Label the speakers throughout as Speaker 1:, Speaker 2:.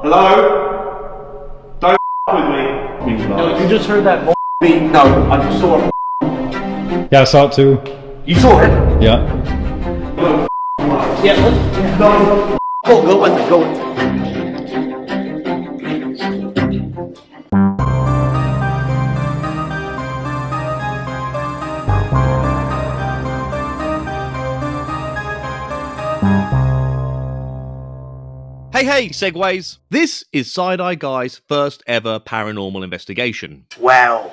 Speaker 1: Hello? Don't with me.
Speaker 2: No, you just heard that
Speaker 1: Me? No, I just saw a
Speaker 3: Yeah, I saw it too.
Speaker 1: You saw it?
Speaker 3: Yeah.
Speaker 2: Yeah, let's
Speaker 1: No.
Speaker 2: go with it, go with it.
Speaker 4: Hey, SEGways! This is Side-Eye Guy's first ever paranormal investigation.
Speaker 1: Wow.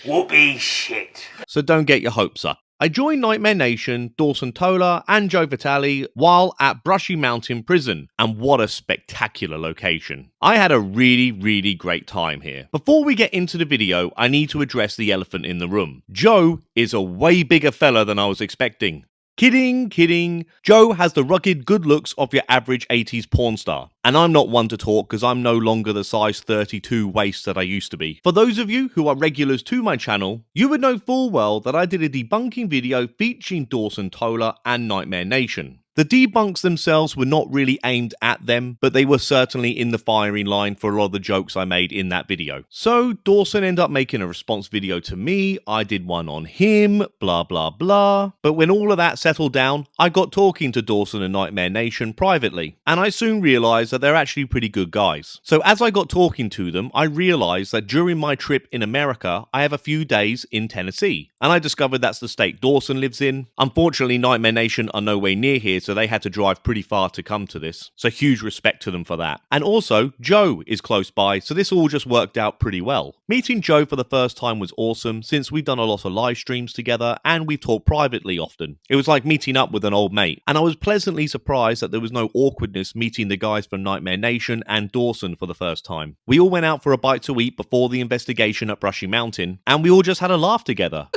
Speaker 1: Whoopee shit.
Speaker 4: So don't get your hopes up. I joined Nightmare Nation, Dawson Tola, and Joe Vitale while at Brushy Mountain Prison, and what a spectacular location. I had a really great time here. Before we get into the video, I need to address the elephant in the room. Joe is a way bigger fella than I was expecting. Kidding. Joe has the rugged good looks of your average 80s porn star. And I'm not one to talk because I'm no longer the size 32 waist that I used to be. For those of you who are regulars to my channel, you would know full well that I did a debunking video featuring Dawson Tola and Nightmare Nation. The debunks themselves were not really aimed at them, but they were certainly in the firing line for a lot of the jokes I made in that video. So Dawson ended up making a response video to me, I did one on him, blah blah blah. But when all of that settled down, I got talking to Dawson and Nightmare Nation privately, and I soon realised that they're actually pretty good guys. So as I got talking to them, I realised that during my trip in America, I have a few days in Tennessee, and I discovered that's the state Dawson lives in. Unfortunately, Nightmare Nation are nowhere near here, so they had to drive pretty far to come to this. So huge respect to them for that. And also, Joe is close by, so this all just worked out pretty well. Meeting Joe for the first time was awesome, since we've done a lot of live streams together and we've talked privately often. It was like meeting up with an old mate, and I was pleasantly surprised that there was no awkwardness meeting the guys from Nightmare Nation and Dawson for the first time. We all went out for a bite to eat before the investigation at Brushy Mountain, and we all just had a laugh together.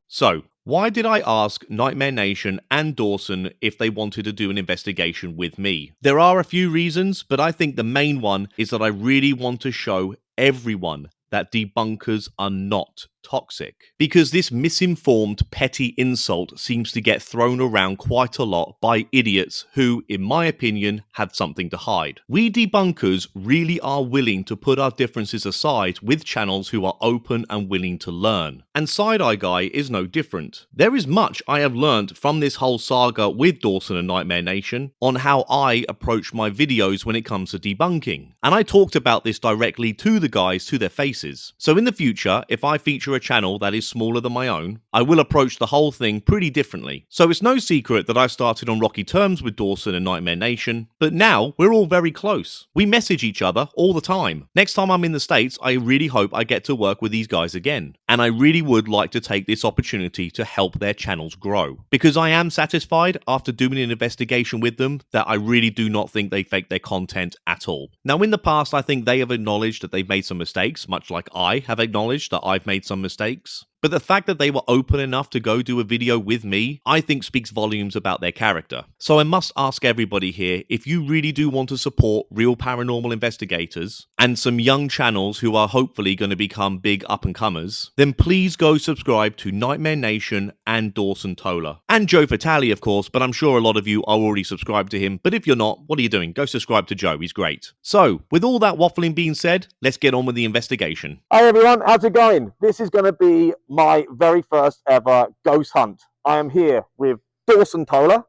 Speaker 4: So, why did I ask Nightmare Nation and Dawson if they wanted to do an investigation with me? There are a few reasons, but I think the main one is that I really want to show everyone that debunkers are not toxic. Because this misinformed, petty insult seems to get thrown around quite a lot by idiots who, in my opinion, have something to hide. We debunkers really are willing to put our differences aside with channels who are open and willing to learn. And Side-Eye Guy is no different. There is much I have learned from this whole saga with Dawson and Nightmare Nation on how I approach my videos when it comes to debunking. And I talked about this directly to the guys to their faces. So in the future, if I feature a channel that is smaller than my own, I will approach the whole thing pretty differently. So it's no secret that I started on rocky terms with Dawson and Nightmare Nation, but now we're all very close. We message each other all the time. Next time I'm in the States, I really hope I get to work with these guys again. And I really would like to take this opportunity to help their channels grow. Because I am satisfied after doing an investigation with them that I really do not think they fake their content at all. Now in the past, I think they have acknowledged that they've made some mistakes, much like I have acknowledged that I've made some mistakes. But the fact that they were open enough to go do a video with me, I think speaks volumes about their character. So I must ask everybody here, if you really do want to support real paranormal investigators and some young channels who are hopefully going to become big up-and-comers, then please go subscribe to Nightmare Nation and Dawson Tola. And Joe Vitale, of course, but I'm sure a lot of you are already subscribed to him. But if you're not, what are you doing? Go subscribe to Joe, he's great. So, with all that waffling being said, let's get on with the investigation.
Speaker 2: Hey everyone, how's it going? This is going to be my very first ever ghost hunt. I am here with Dawson Tola,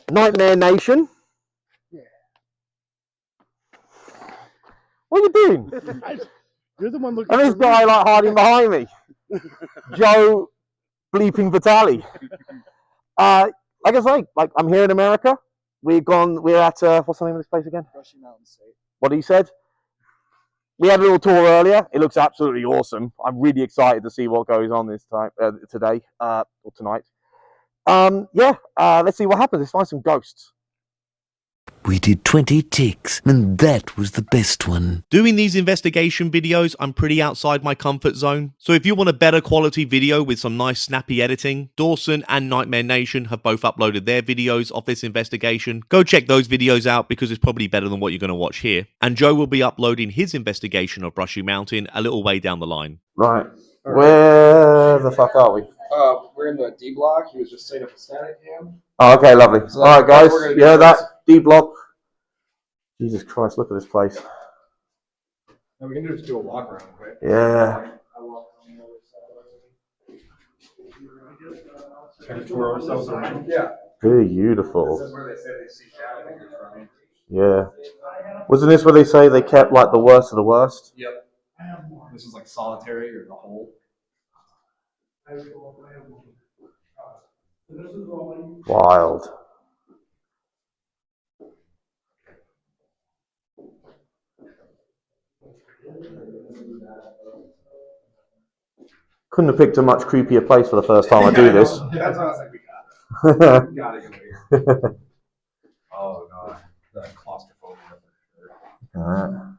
Speaker 2: Nightmare Nation. Yeah. What are you doing?
Speaker 5: You're the one looking.
Speaker 2: And this guy like hiding behind me, Joe bleeping Vitale. Like I say, like I'm here in America. We're at what's the name of this place again?
Speaker 5: Brushy Mountain State.
Speaker 2: What he said. We had a little tour earlier. It looks absolutely awesome. I'm really excited to see what goes on this time today or tonight. Let's see what happens. Let's find some ghosts.
Speaker 6: We did 20 ticks, and that was the best one.
Speaker 4: Doing these investigation videos, I'm pretty outside my comfort zone. So if you want a better quality video with some nice snappy editing, Dawson and Nightmare Nation have both uploaded their videos of this investigation. Go check those videos out because it's probably better than what you're going to watch here. And Joe will be uploading his investigation of Brushy Mountain a little way down the line.
Speaker 1: Right.
Speaker 2: Where the fuck are we?
Speaker 7: We're in the D block. He was just setting up a static cam.
Speaker 2: Oh, okay, lovely.
Speaker 7: So
Speaker 2: All right, guys.
Speaker 7: we're gonna do
Speaker 2: Yeah, that
Speaker 7: first.
Speaker 2: D block. Jesus Christ, look at this place.
Speaker 7: And we can just do a walk around quick.
Speaker 2: Yeah.
Speaker 7: Yeah.
Speaker 2: Beautiful.
Speaker 7: This is where they say they see shadow figures from.
Speaker 2: Yeah. Wasn't this where they say they kept like the worst of the worst?
Speaker 7: Yep. This is like solitary or the hole.
Speaker 2: Wild. Couldn't have picked a much creepier place for the first time I do this.
Speaker 7: That's why I was like, we got it. Gotta go here. Oh god, the claustrophobia for sure.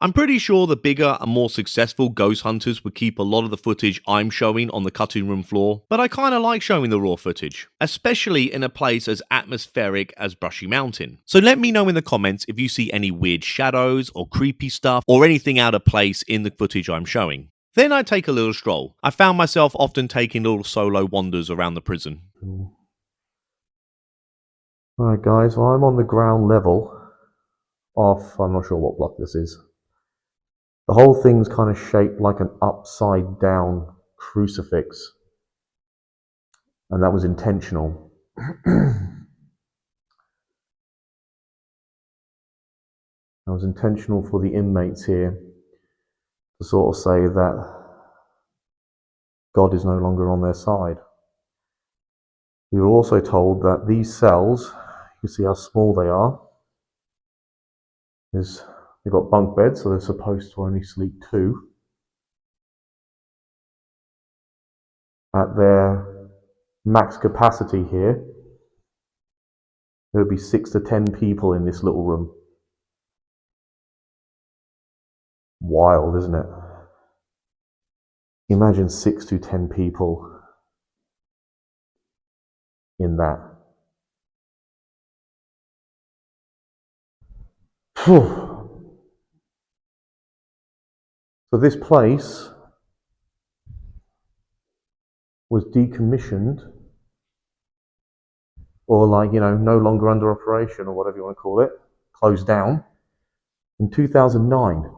Speaker 4: I'm pretty sure the bigger and more successful ghost hunters would keep a lot of the footage I'm showing on the cutting room floor, but I kinda like showing the raw footage, especially in a place as atmospheric as Brushy Mountain. So let me know in the comments if you see any weird shadows or creepy stuff or anything out of place in the footage I'm showing. Then I take a little stroll. I found myself often taking little solo wanders around the prison.
Speaker 2: Alright guys, well I'm on the ground level of, I'm not sure what block this is. The whole thing's kind of shaped like an upside down crucifix. And that was intentional. That was intentional for the inmates here to sort of say that God is no longer on their side. We were also told that these cells, you see how small they are, they've got bunk beds, so they're supposed to only sleep 2. At their max capacity here, there would be 6 to 10 people in this little room. Wild, isn't it? Imagine 6 to 10 people in that. Phew. So this place was decommissioned, or like, no longer under operation, or whatever you want to call it, closed down, in 2009.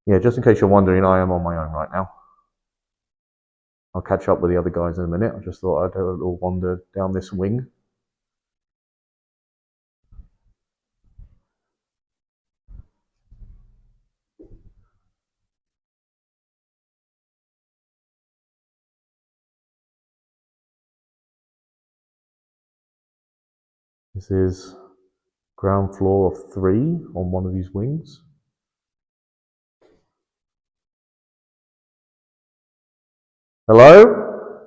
Speaker 2: Yeah, just in case you're wondering, I am on my own right now. I'll catch up with the other guys in a minute. I just thought I'd have a little wander down this wing. This is ground floor of 3 on one of these wings. Hello?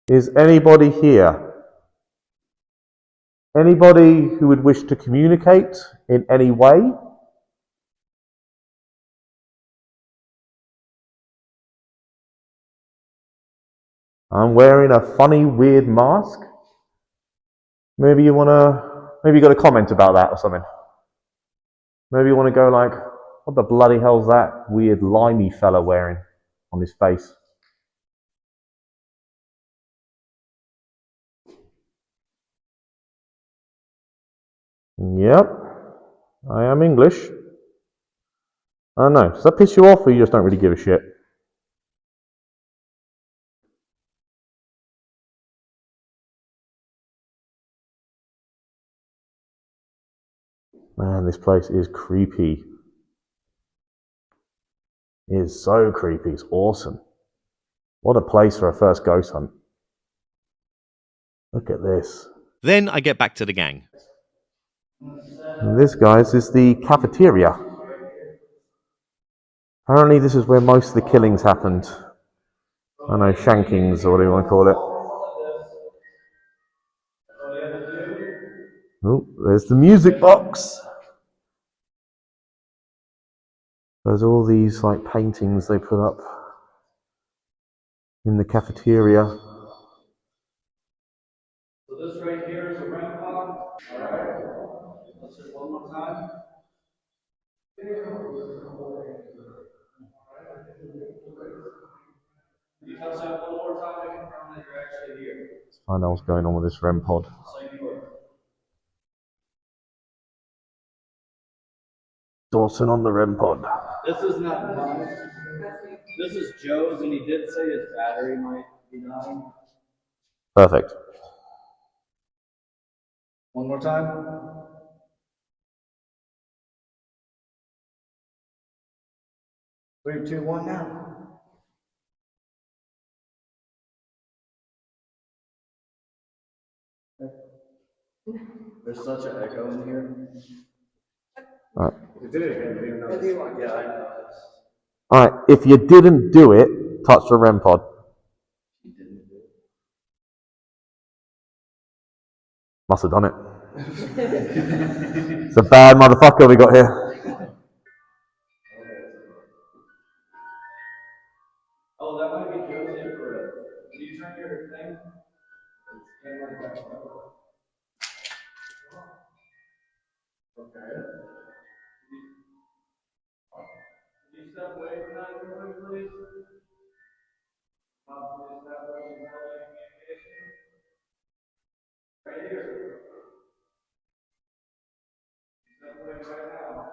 Speaker 2: Is anybody here? Anybody who would wish to communicate in any way? I'm wearing a funny, weird mask. Maybe you got a comment about that or something. Maybe you want to go like, what the bloody hell's that weird limey fella wearing on his face? Yep, I am English. I don't know, does that piss you off or you just don't really give a shit? Man, this place is creepy. It is so creepy, it's awesome. What a place for a first ghost hunt. Look at this.
Speaker 4: Then I get back to the gang.
Speaker 2: And this, guys, is the cafeteria. Apparently this is where most of the killings happened. I don't know, shankings or whatever you want to call it. Oh, there's the music box. There's all these like paintings they put up in the cafeteria.
Speaker 7: You tell Sam one more time to confirm that you're actually here.
Speaker 2: Let's find out what's going on with this REM pod. Dawson on the REM pod.
Speaker 7: This is not mine. This is Joe's, and he did say his battery might be dying.
Speaker 2: Perfect.
Speaker 7: One more time. 3, 2, 1 now. There's such an echo in here.
Speaker 2: Alright.
Speaker 7: We did it again. We didn't know. Yeah, I know.
Speaker 2: Alright, if you didn't do it, touch the REM pod. Must have done it. It's a bad motherfucker we got here.
Speaker 7: Oh, that might be Joe's infrared. Can you turn your thing? Okay. Can you step away from that real quick, please? Possibly establishing communication. Right here. Step away right now.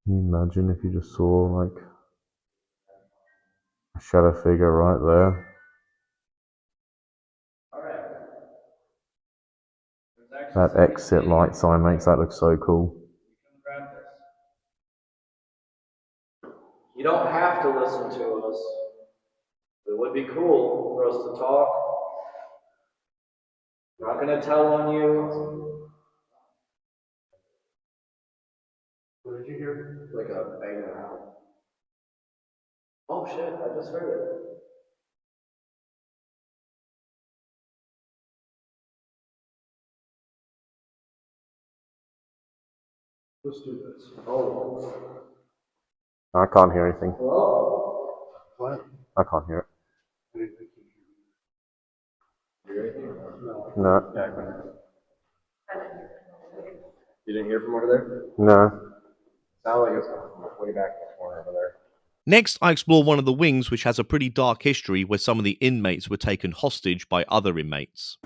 Speaker 2: Can you imagine if you just saw like a shadow figure right there? That exit light sign makes that look so cool.
Speaker 7: You don't have to listen to us. It would be cool for us to talk. I'm not going to tell on you. What did you hear? Like a bang around. Oh shit, I just heard it. Let's do this. Oh.
Speaker 2: I can't hear anything.
Speaker 7: Hello? What?
Speaker 2: I can't hear it.
Speaker 7: No.
Speaker 2: No.
Speaker 7: Yeah, I couldn't. You didn't hear from over there?
Speaker 2: No.
Speaker 7: Sounded like it was coming from way back in the corner over there.
Speaker 4: Next, I explore one of the wings, which has a pretty dark history where some of the inmates were taken hostage by other inmates.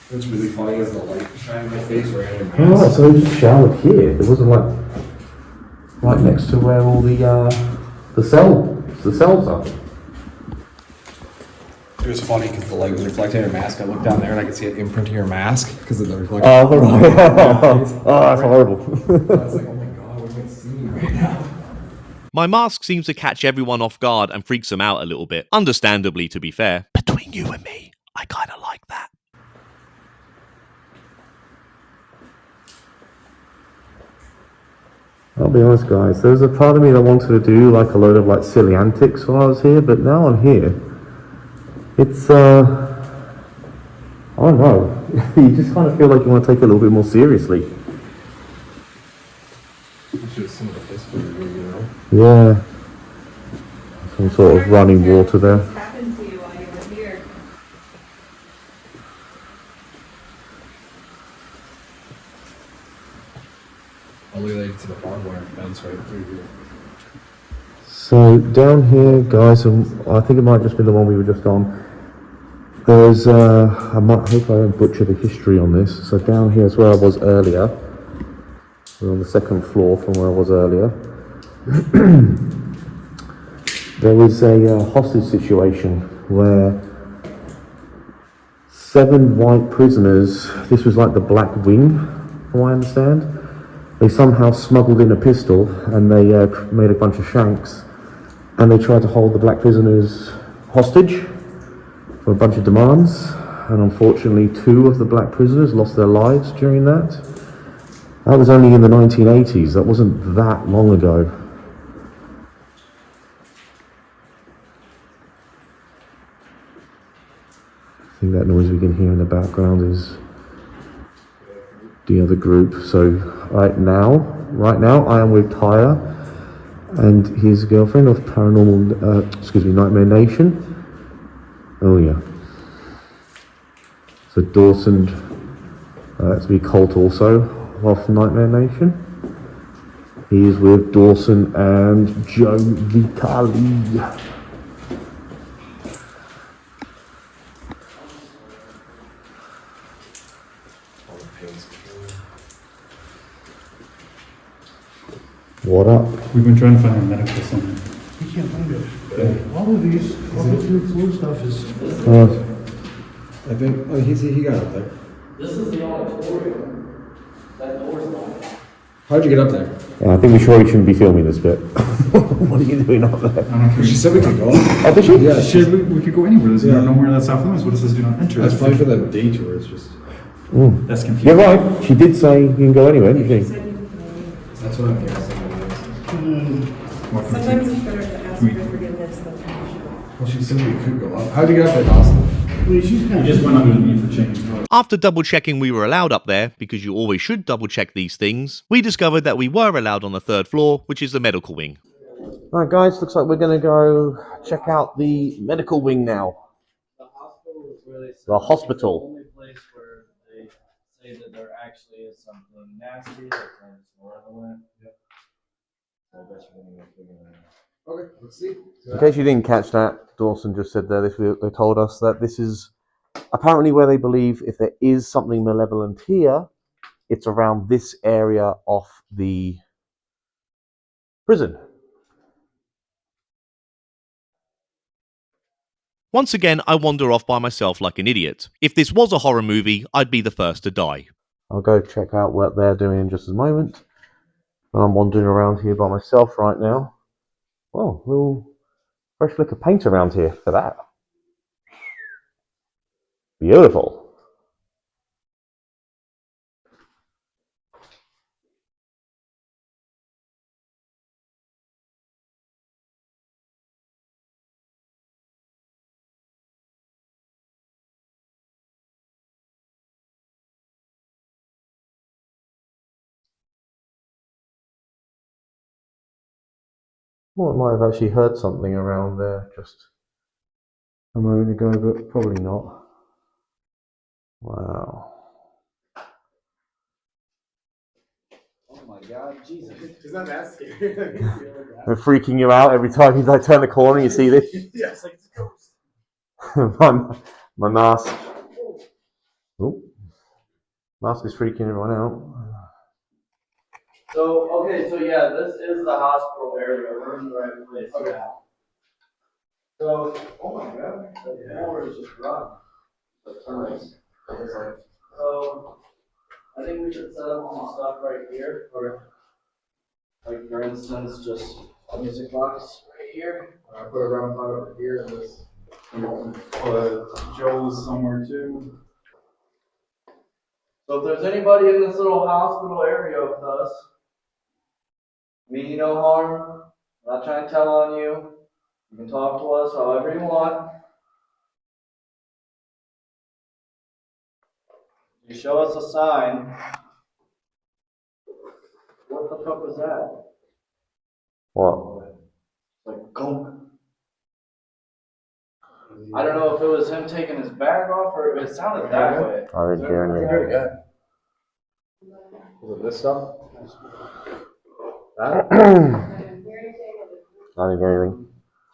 Speaker 7: What's really funny is the light shining in my face right in my
Speaker 2: Oh, so they just showered here. It wasn't like right next to where all the cells are.
Speaker 8: It was funny because the light was reflecting in her mask. I looked down there and I could see it imprinting her mask because of the reflection.
Speaker 2: Oh, right. Oh, that's horrible.
Speaker 8: I was like, oh my god, what am I seeing right now?
Speaker 4: My mask seems to catch everyone off guard and freaks them out a little bit. Understandably, to be fair. Between you and me, I kinda like that.
Speaker 2: I'll be honest, guys. There was a part of me that wanted to do like a load of like silly antics while I was here, but now I'm here. It's I don't know. You just kind of feel like you want to take it a little bit more seriously.
Speaker 8: You should have seen the history, you know?
Speaker 2: Yeah. Some sort of running water there.
Speaker 9: What happened to you while you were here?
Speaker 8: Only related to the barbed wire fence right through here.
Speaker 2: So down here, guys, and I think it might have just been the one we were just on. There's I hope I don't butcher the history on this. So down here is where I was earlier. We're on the second floor from where I was earlier. There was a hostage situation where 7 white prisoners, this was like the Black Wing, from what I understand, they somehow smuggled in a pistol and they made a bunch of shanks and they tried to hold the black prisoners hostage for a bunch of demands, and unfortunately 2 of the black prisoners lost their lives during that. That was only in the 1980s, that wasn't that long ago. think that noise we can hear in the background is the other group. So right now I am with Tyler and his girlfriend of Nightmare Nation. Oh yeah. So Dawson, that's me, Colt also of Nightmare Nation. He is with Dawson and Joe Vitale. What up?
Speaker 3: We've been trying to find a medical center.
Speaker 5: We can't find it. All of these floor stuff is.
Speaker 8: I think, oh, he got up there.
Speaker 10: This is the auditorium. That door's locked.
Speaker 8: How'd you get up there?
Speaker 2: I think we shouldn't be filming this bit. What are you doing up there?
Speaker 3: I don't care.
Speaker 8: She said we could go.
Speaker 2: Oh, did she?
Speaker 8: Yeah,
Speaker 3: Shit, we could go anywhere. There's nowhere that's off limits. What it says do not enter.
Speaker 8: That's fine for the detour, it's just.
Speaker 3: That's confusing.
Speaker 2: You're right. She did say you can go anywhere, didn't she?
Speaker 8: That's what I'm hearing.
Speaker 3: More
Speaker 9: Sometimes
Speaker 3: confusing.
Speaker 9: it's better to ask for forgiveness than to show.
Speaker 8: Well, she said we could go up. How'd you get up there, Dawson?
Speaker 3: We just went underneath the chain.
Speaker 4: After double checking we were allowed up there, because you always should double check these things, we discovered that we were allowed on the third floor, which is the medical wing.
Speaker 2: Alright guys, looks like we're going to go check out the medical wing now.
Speaker 10: The hospital is where they say
Speaker 2: The hospital.
Speaker 10: the only place where they say that there actually is something nasty that turns malevolent. Yep. So I bet you're gonna go figure that out.
Speaker 8: Okay, let's see.
Speaker 2: In case you didn't catch that, Dawson just said there, they told us that this is apparently where they believe if there is something malevolent here, it's around this area of the prison.
Speaker 4: Once again, I wander off by myself like an idiot. If this was a horror movie, I'd be the first to die.
Speaker 2: I'll go check out what they're doing in just a moment. But I'm wandering around here by myself right now. Well, little fresh lick of paint around here for that. Beautiful. Well, I might have actually heard something around there just a moment ago, but probably not. Wow.
Speaker 10: Oh my god, Jesus.
Speaker 7: It's not that scary.
Speaker 2: They're freaking you out every time you turn the corner and you see this.
Speaker 7: Yeah, it's like it's a ghost.
Speaker 2: my mask. Oh, mask is freaking everyone out.
Speaker 10: So, okay, so yeah, this is the hospital area. We're in the right place. Okay. So, oh my god, the floor is just rough. That's nice. So, I think we should set up some stuff right here. Or, like, for instance, just a music box right here.
Speaker 7: Put a round pot over here and this. Joel's somewhere too.
Speaker 10: So if there's anybody in this little hospital area with us, mean you no harm, I'm not trying to tell on you. You can talk to us however you want. You show us a sign. What the fuck was that?
Speaker 2: What?
Speaker 10: Like gunk. I don't know if it was him taking his bag off or it sounded that way.
Speaker 2: I didn't hear anything.
Speaker 7: Yeah. Was it this stuff?
Speaker 2: I didn't hear anything.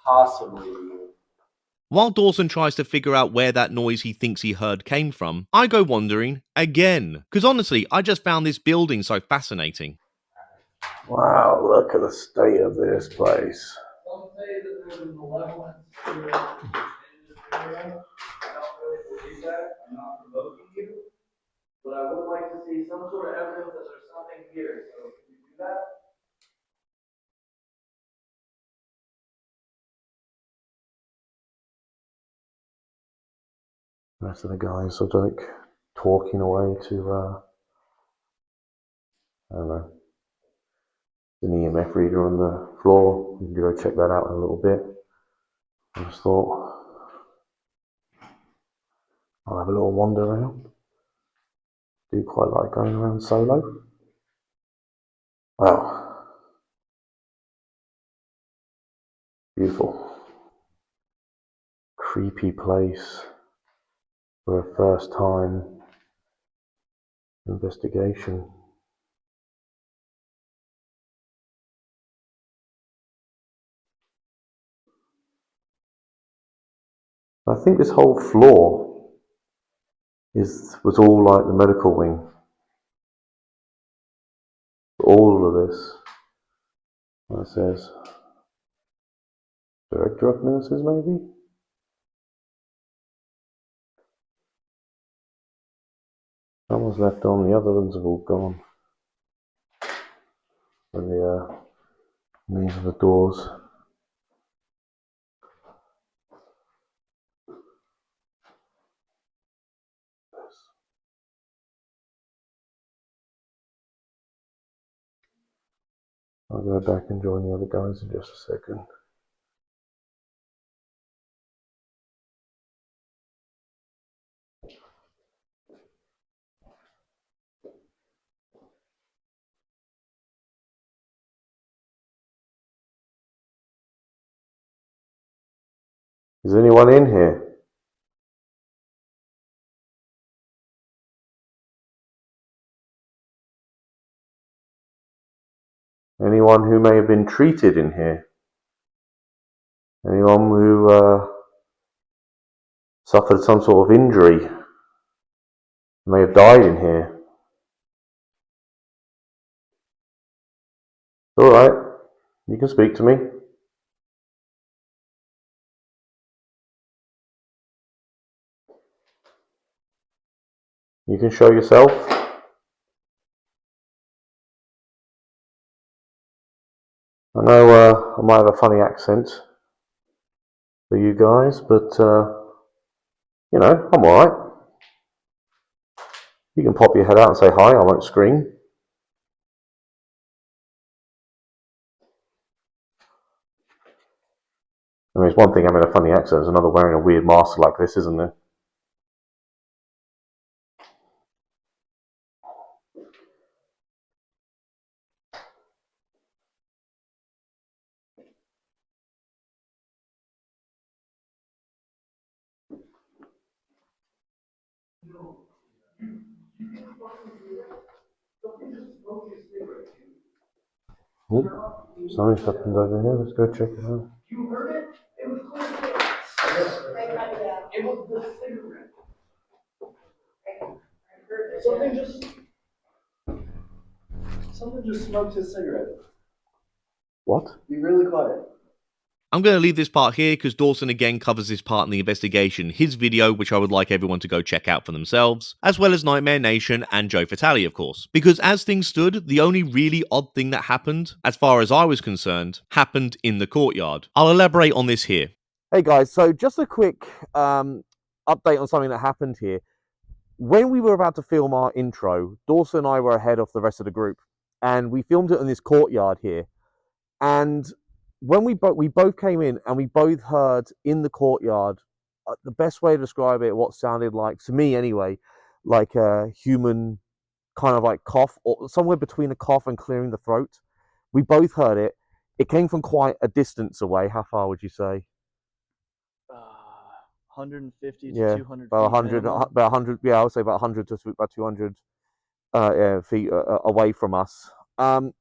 Speaker 10: Possibly.
Speaker 4: While Dawson tries to figure out where that noise he thinks he heard came from, I go wandering again. Because honestly, I just found this building so fascinating.
Speaker 2: Wow, look at the state of this place.
Speaker 10: Some say that there's a malevolence in this area. I don't really believe that. I'm not provoking you. But I would like to see some sort of evidence that there's something here. So can you do that?
Speaker 2: The rest of the guys are like talking away to, I don't know, an EMF reader on the floor. You can go check that out in a little bit. I just thought I'll have a little wander around. Do quite like going around solo. Wow. Beautiful. Creepy place for a first time investigation. I think this whole floor was all like the medical wing. All of this, it says, director of nurses maybe? Someone's left on, the other ones have all gone. And these are the doors. I'll go back and join the other guys in just a second. Is anyone in here? Anyone who may have been treated in here? Anyone who suffered some sort of injury? May have died in here? Alright, you can speak to me. You can show yourself. I know I might have a funny accent for you guys, but you know, I'm alright. You can pop your head out and say hi, I won't scream. I mean, it's one thing having a funny accent, it's another wearing a weird mask like this, isn't there? Oh, something's happened over here. Let's go check it out.
Speaker 10: You heard it? It was close to it was the cigarette. Something just smoked his cigarette.
Speaker 2: What?
Speaker 10: Be really quiet.
Speaker 4: I'm going to leave this part here because Dawson again covers this part in the investigation, his video, which I would like everyone to go check out for themselves, as well as Nightmare Nation and Joe Fatale, of course. Because as things stood, the only really odd thing that happened, as far as I was concerned, happened in the courtyard. I'll elaborate on this here.
Speaker 2: Hey guys, so just a quick update on something that happened here. When we were about to film our intro, Dawson and I were ahead of the rest of the group, and we filmed it in this courtyard here. And when we both came in, and we both heard in the courtyard, the best way to describe it, what sounded like, to me anyway, like a human kind of like cough, or somewhere between a cough and clearing the throat. We both heard it. It came from quite a distance away. How far would you say?
Speaker 10: 150 to
Speaker 2: Yeah,
Speaker 10: 200
Speaker 2: about
Speaker 10: feet
Speaker 2: 100,
Speaker 10: minimum.
Speaker 2: about 100. Yeah, I would say about 100 to about 200 feet away from us. And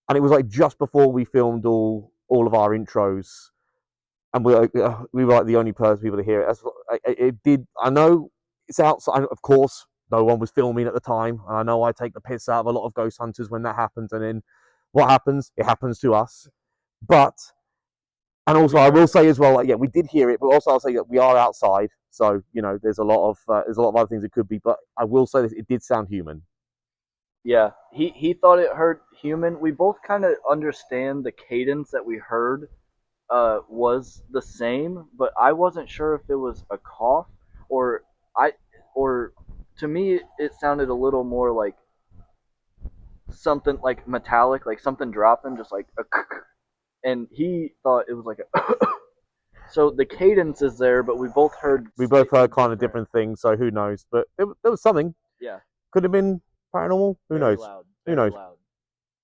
Speaker 2: it was like just before we filmed all of our intros, and we were like the only people to hear it. It did. I know it's outside. Of course, no one was filming at the time, and I know I take the piss out of a lot of ghost hunters when that happens. And then what happens? It happens to us. But and also, I will say as well, like, yeah, we did hear it, but also I'll say that we are outside, so you know, there's a lot of other things it could be. But I will say this: it did sound human.
Speaker 10: Yeah, he thought it heard human. We both kind of understand the cadence that we heard was the same, but I wasn't sure if it was a cough or I or to me it sounded a little more like something like metallic, like something dropping, just like a and he thought it was like a So the cadence is there, but we both heard.
Speaker 2: We both heard kind of different things, so who knows? But there was something.
Speaker 10: Yeah.
Speaker 2: Could have been paranormal. Who
Speaker 10: Very
Speaker 2: knows?
Speaker 10: loud.
Speaker 2: Who
Speaker 10: Very
Speaker 2: knows?
Speaker 10: loud.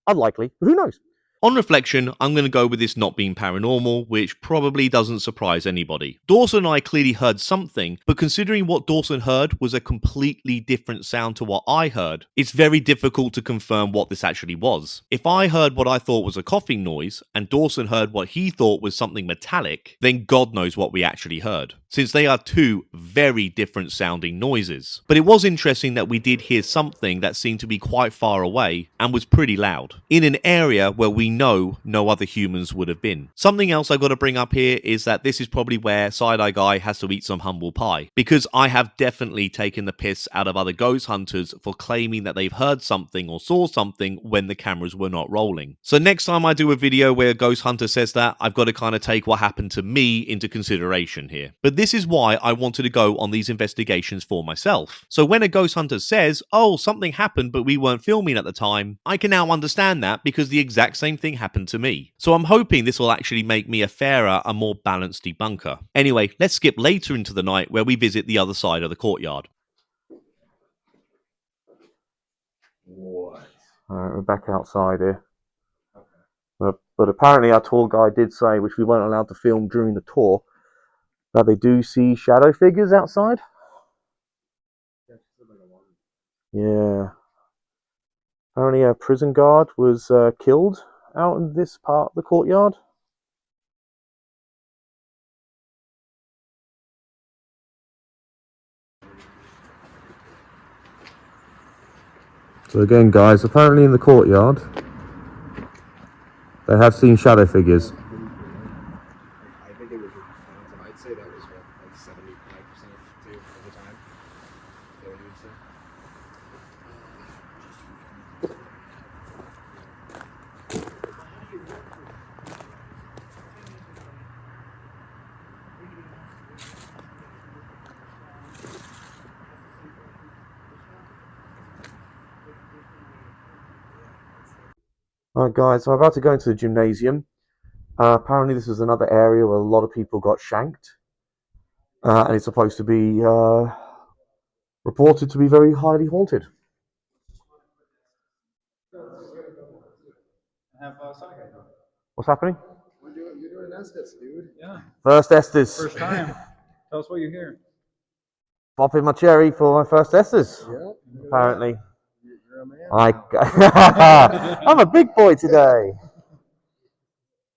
Speaker 2: Unlikely. Who knows?
Speaker 4: On reflection, I'm going to go with this not being paranormal, which probably doesn't surprise anybody. Dawson and I clearly heard something, but considering what Dawson heard was a completely different sound to what I heard, it's very difficult to confirm what this actually was. If I heard what I thought was a coughing noise, and Dawson heard what he thought was something metallic, then God knows what we actually heard, since they are two very different sounding noises. But it was interesting that we did hear something that seemed to be quite far away, and was pretty loud, in an area where we know no other humans would have been. Something else I've got to bring up here is that this is probably where Side-Eye Guy has to eat some humble pie, because I have definitely taken the piss out of other ghost hunters for claiming that they've heard something or saw something when the cameras were not rolling. So next time I do a video where a ghost hunter says that, I've got to kind of take what happened to me into consideration here. But this is why I wanted to go on these investigations for myself. So when a ghost hunter says, oh, something happened but we weren't filming at the time, I can now understand that because the exact same thing happened to me. So I'm hoping this will actually make me a fairer and more balanced debunker. Anyway, let's skip later into the night where we visit the other side of the courtyard.
Speaker 2: What? Alright, we're back outside here. But apparently our tour guide did say, which we weren't allowed to film during the tour, that they do see shadow figures outside. Yeah. Apparently a prison guard was killed out in this part of the courtyard. So again, guys, apparently in the courtyard, they have seen shadow figures.
Speaker 8: I think it was. I'd say that was like 75% too of the time. That what you would say?
Speaker 2: Alright guys, so I'm about to go into the gymnasium. Apparently this is another area where a lot of people got shanked. And it's supposed to be reported to be very highly haunted. What's happening?
Speaker 7: You're doing an Estes, dude.
Speaker 3: Yeah.
Speaker 2: First Estes.
Speaker 3: First time. Tell us what you hear.
Speaker 2: Popping my cherry for my first Estes.
Speaker 7: Yeah.
Speaker 2: Apparently.
Speaker 7: You're a man.
Speaker 2: I'm a big boy today.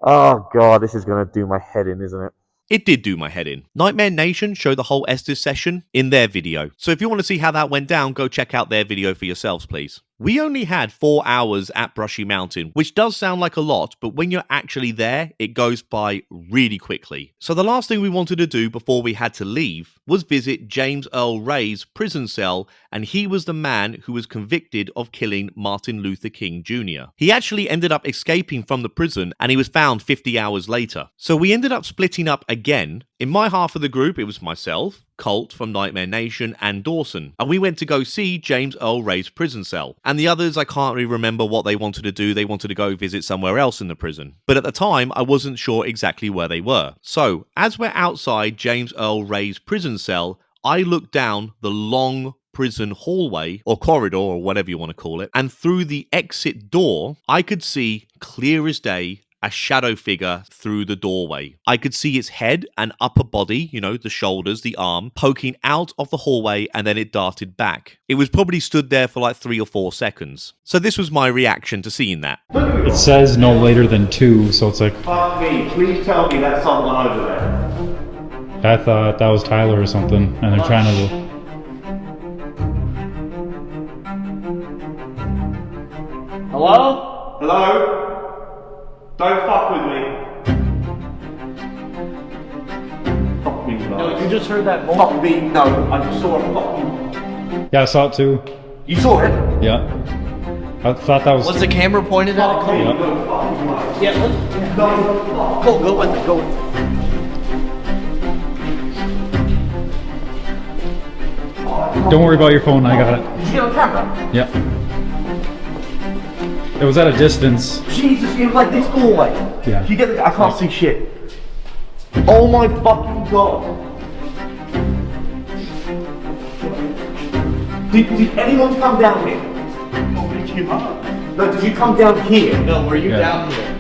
Speaker 2: Oh god, this is going to do my head in, isn't it?
Speaker 4: It did do my head in. Nightmare Nation showed the whole Estes session in their video. So if you want to see how that went down, go check out their video for yourselves, please. We only had 4 hours at Brushy Mountain, which does sound like a lot, but when you're actually there, it goes by really quickly. So the last thing we wanted to do before we had to leave was visit James Earl Ray's prison cell, and he was the man who was convicted of killing Martin Luther King Jr. He actually ended up escaping from the prison, and he was found 50 hours later. So we ended up splitting up again. In my half of the group, it was myself, Colt from Nightmare Nation, and Dawson. And we went to go see James Earl Ray's prison cell. And the others, I can't really remember what they wanted to do. They wanted to go visit somewhere else in the prison. But at the time, I wasn't sure exactly where they were. So, as we're outside James Earl Ray's prison cell, I looked down the long prison hallway, or corridor, or whatever you want to call it, and through the exit door, I could see, clear as day, a shadow figure through the doorway. I could see its head and upper body, you know, the shoulders, the arm, poking out of the hallway, and then it darted back. It was probably stood there for like 3 or 4 seconds. So this was my reaction to seeing that.
Speaker 3: It says no later than 2, so it's like,
Speaker 1: Fuck me, please tell me that's someone over there.
Speaker 3: I thought that was Tyler or something, and they're trying to...
Speaker 10: Hello?
Speaker 1: Hello? Don't fuck with me. Fuck me,
Speaker 10: No, you just heard that
Speaker 1: Fuck me, no. I just saw a fucking...
Speaker 3: Yeah, I saw it too.
Speaker 1: You saw it?
Speaker 3: Yeah. I thought that was...
Speaker 10: Was the camera pointed at it?
Speaker 3: Yep.
Speaker 10: Yeah, let's... Go with it, go with it.
Speaker 3: Don't worry about your phone, I got it.
Speaker 10: Did you get on camera?
Speaker 3: Yep. It was at a distance.
Speaker 1: Jesus, it was like this doorway.
Speaker 3: Yeah.
Speaker 1: You get the... I can't see shit. Oh my fucking god! Did anyone come down here?
Speaker 5: Oh, we came up.
Speaker 1: No, did you come down here?
Speaker 10: No, were you down here?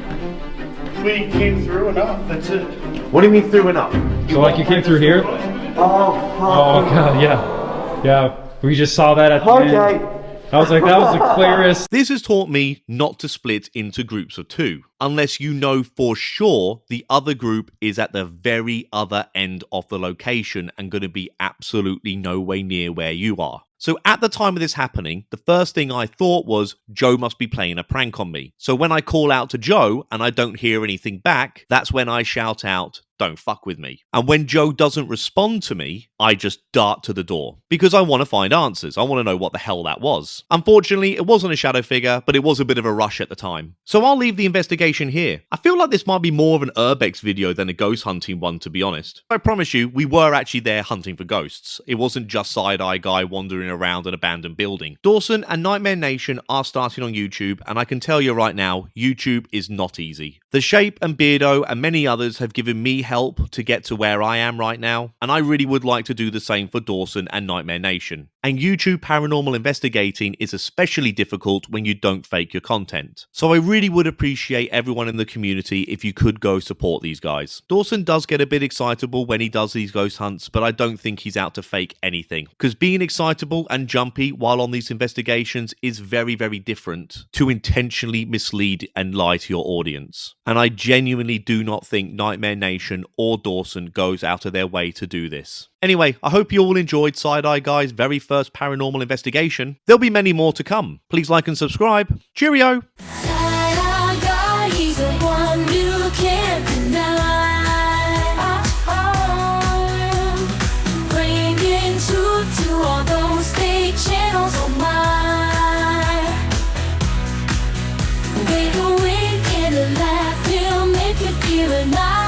Speaker 5: We came through and up. That's it.
Speaker 1: What do you mean through and up?
Speaker 11: So like you came through here?
Speaker 1: Oh,
Speaker 11: Oh god, yeah. Yeah, we just saw that at the end.
Speaker 1: okay.
Speaker 11: I was like, that was the clearest.
Speaker 4: This has taught me not to split into groups of two, unless you know for sure the other group is at the very other end of the location and going to be absolutely no way near where you are. So at the time of this happening, the first thing I thought was Joe must be playing a prank on me. So when I call out to Joe and I don't hear anything back, that's when I shout out, "Don't fuck with me." And when Joe doesn't respond to me, I just dart to the door because I want to find answers. I want to know what the hell that was. Unfortunately, it wasn't a shadow figure, but it was a bit of a rush at the time. So I'll leave the investigation here. I feel like this might be more of an urbex video than a ghost hunting one, to be honest. I promise you, we were actually there hunting for ghosts. It wasn't just side-eye guy wandering around an abandoned building. Dawson and Nightmare Nation are starting on YouTube, and I can tell you right now, YouTube is not easy. The Shape and Beardo and many others have given me help to get to where I am right now, and I really would like to do the same for Dawson and Nightmare Nation. And YouTube paranormal investigating is especially difficult when you don't fake your content. So I really would appreciate everyone in the community if you could go support these guys. Dawson does get a bit excitable when he does these ghost hunts, but I don't think he's out to fake anything. Because being excitable and jumpy while on these investigations is very, very different to intentionally mislead and lie to your audience. And I genuinely do not think Nightmare Nation or Dawson goes out of their way to do this. Anyway, I hope you all enjoyed Side-Eye Guy's very first paranormal investigation. There'll be many more to come. Please like and subscribe. Cheerio!
Speaker 12: Side-Eye Guy, he's the one you can't deny. Bringing truth to all those fake channels of mine. With a wink and a laugh, he'll make you feel alive.